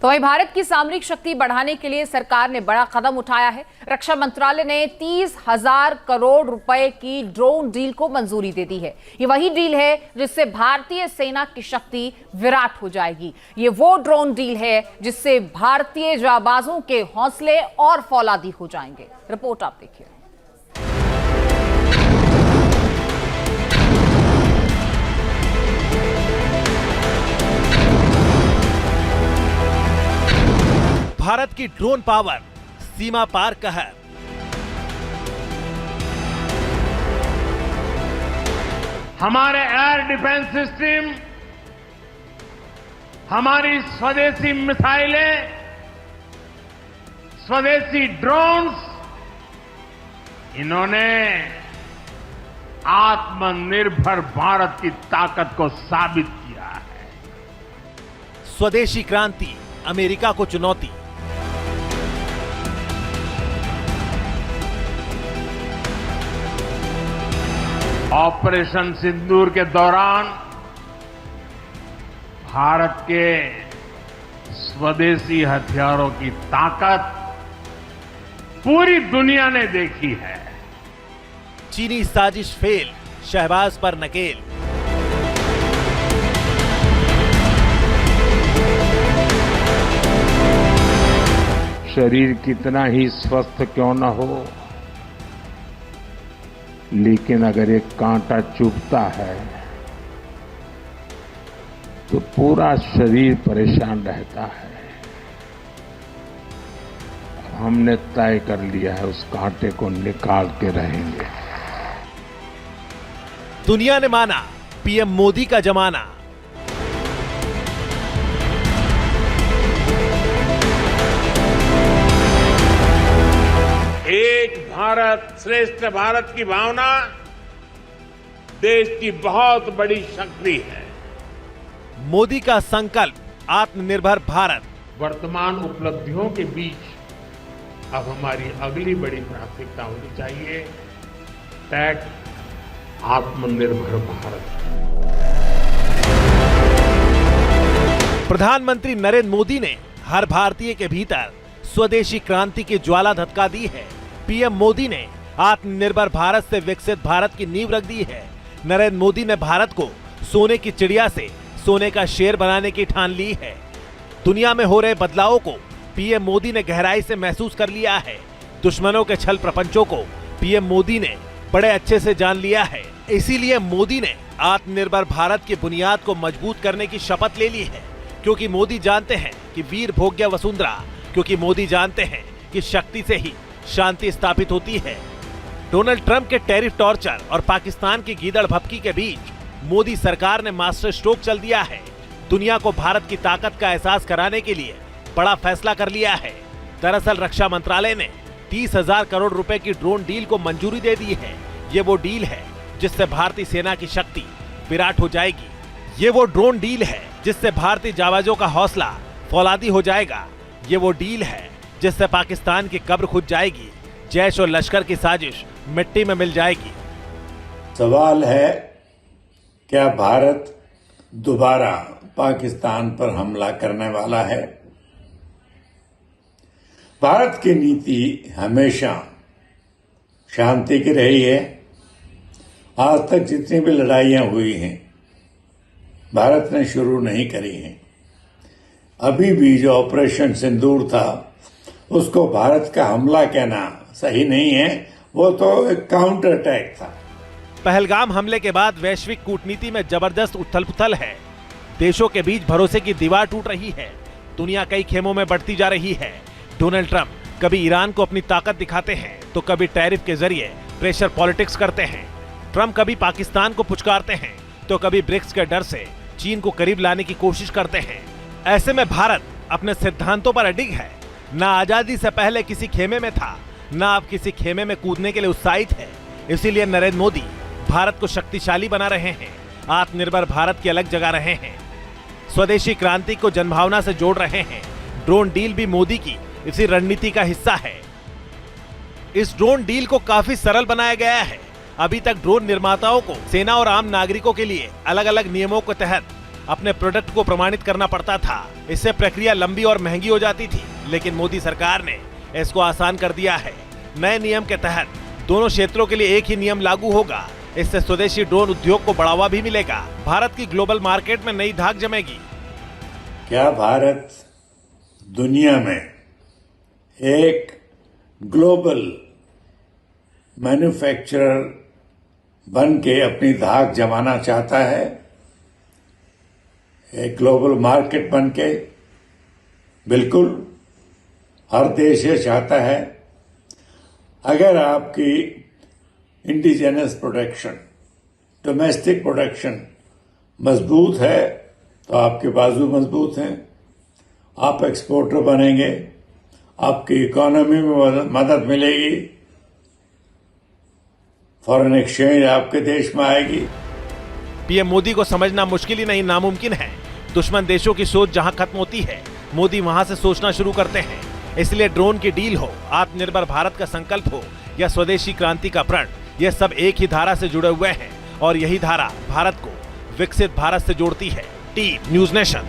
तो वहीं भारत की सामरिक शक्ति बढ़ाने के लिए सरकार ने बड़ा कदम उठाया है। रक्षा मंत्रालय ने 30,000 करोड़ रुपए की ड्रोन डील को मंजूरी दे दी है। ये वही डील है जिससे भारतीय सेना की शक्ति विराट हो जाएगी। ये वो ड्रोन डील है जिससे भारतीय जाबाजों के हौसले और फौलादी हो जाएंगे। रिपोर्ट आप देखिए। भारत की ड्रोन पावर, सीमा पार कहर। हमारे एयर डिफेंस सिस्टम, हमारी स्वदेशी मिसाइलें, स्वदेशी ड्रोन्स, इन्होंने आत्मनिर्भर भारत की ताकत को साबित किया है। स्वदेशी क्रांति, अमेरिका को चुनौती। ऑपरेशन सिंदूर के दौरान भारत के स्वदेशी हथियारों की ताकत पूरी दुनिया ने देखी है। चीनी साजिश फेल, शहबाज पर नकेल। शरीर कितना ही स्वस्थ क्यों न हो, लेकिन अगर एक कांटा चुभता है तो पूरा शरीर परेशान रहता है। हमने तय कर लिया है उस कांटे को निकाल के रहेंगे। दुनिया ने माना पीएम मोदी का जमाना। एक भारत श्रेष्ठ भारत की भावना देश की बहुत बड़ी शक्ति है। मोदी का संकल्प आत्मनिर्भर भारत। वर्तमान उपलब्धियों के बीच अब हमारी अगली बड़ी प्राथमिकता होनी चाहिए टैग आत्मनिर्भर भारत। प्रधानमंत्री नरेंद्र मोदी ने हर भारतीय के भीतर स्वदेशी क्रांति की ज्वाला धधका दी है। पीएम मोदी ने आत्मनिर्भर भारत से विकसित भारत की नींव रख दी है। नरेंद्र मोदी ने भारत को सोने की चिड़िया से सोने का शेर बनाने की ठान ली है। दुनिया में हो रहे बदलावों को पीएम मोदी ने गहराई से महसूस कर लिया है। दुश्मनों के छल प्रपंचों को पीएम मोदी ने बड़े अच्छे से जान लिया है। इसीलिए मोदी ने आत्मनिर्भर भारत की बुनियाद को मजबूत करने की शपथ ले ली है, क्योंकि मोदी जानते हैं कि वीर भोग्य वसुंधरा, क्योंकि मोदी जानते हैं कि शक्ति से ही शांति स्थापित होती है। डोनाल्ड ट्रंप के टैरिफ टॉर्चर और पाकिस्तान की गीदड़ भपकी के बीच मोदी सरकार ने मास्टर स्ट्रोक चल दिया है। दुनिया को भारत की ताकत का एहसास कराने के लिए बड़ा फैसला कर लिया है। दरअसल रक्षा मंत्रालय ने 30,000 करोड़ रुपए की ड्रोन डील को मंजूरी दे दी है। ये वो डील है जिससे भारतीय सेना की शक्ति विराट हो जाएगी। ये वो ड्रोन डील है जिससे भारतीय जाबाजों का हौसला फौलादी हो जाएगा। ये वो डील है जिससे पाकिस्तान की कब्र खुद जाएगी, जैश और लश्कर की साजिश मिट्टी में मिल जाएगी। सवाल है, क्या भारत दोबारा पाकिस्तान पर हमला करने वाला है? भारत की नीति हमेशा शांति की रही है। आज तक जितनी भी लड़ाइयां हुई हैं, भारत ने शुरू नहीं करी हैं। अभी भी जो ऑपरेशन सिंदूर था, उसको भारत का हमला कहना सही नहीं है। वो तो एक काउंटर अटैक था। पहलगाम हमले के बाद वैश्विक कूटनीति में जबरदस्त उथल-पुथल है। देशों के बीच भरोसे की दीवार टूट रही है। दुनिया कई खेमों में बढ़ती जा रही है। डोनाल्ड ट्रंप कभी ईरान को अपनी ताकत दिखाते हैं तो कभी टैरिफ के जरिए प्रेशर पॉलिटिक्स करते हैं। ट्रंप कभी पाकिस्तान को पुचकारते हैं तो कभी ब्रिक्स के डर से चीन को करीब लाने की कोशिश करते हैं। ऐसे में भारत अपने सिद्धांतों पर अडिग है। ना आजादी से पहले किसी खेमे में था, ना अब किसी खेमे में कूदने के लिए उत्साहित है। इसीलिए नरेंद्र मोदी भारत को शक्तिशाली बना रहे हैं, आत्मनिर्भर भारत की अलग जगा रहे हैं, स्वदेशी क्रांति को जनभावना से जोड़ रहे हैं। ड्रोन डील भी मोदी की इसी रणनीति का हिस्सा है। इस ड्रोन डील को काफी सरल बनाया गया है। अभी तक ड्रोन निर्माताओं को सेना और आम नागरिकों के लिए अलग अलग नियमों के तहत अपने प्रोडक्ट को प्रमाणित करना पड़ता था। इससे प्रक्रिया लंबी और महंगी हो जाती थी, लेकिन मोदी सरकार ने इसको आसान कर दिया है। नए नियम के तहत दोनों क्षेत्रों के लिए एक ही नियम लागू होगा। इससे स्वदेशी ड्रोन उद्योग को बढ़ावा भी मिलेगा। भारत की ग्लोबल मार्केट में नई धाक जमेगी। क्या भारत दुनिया में एक ग्लोबल मैन्युफैक्चरर बन के अपनी धाक जमाना चाहता है? एक ग्लोबल मार्केट बन के? बिल्कुल, हर देश ये चाहता है। अगर आपकी इंडिजिनस प्रोडक्शन, डोमेस्टिक प्रोडक्शन मजबूत है तो आपके बाजू मजबूत हैं, आप एक्सपोर्टर बनेंगे, आपकी इकोनॉमी में मदद मिलेगी, फॉरेन एक्सचेंज आपके देश में आएगी। पीएम मोदी को समझना मुश्किल ही नहीं, नामुमकिन है। दुश्मन देशों की सोच जहां खत्म होती है, मोदी वहां से सोचना शुरू करते हैं। इसलिए ड्रोन की डील हो, आत्मनिर्भर भारत का संकल्प हो या स्वदेशी क्रांति का प्रण, यह सब एक ही धारा से जुड़े हुए हैं और यही धारा भारत को विकसित भारत से जोड़ती है। T news nation.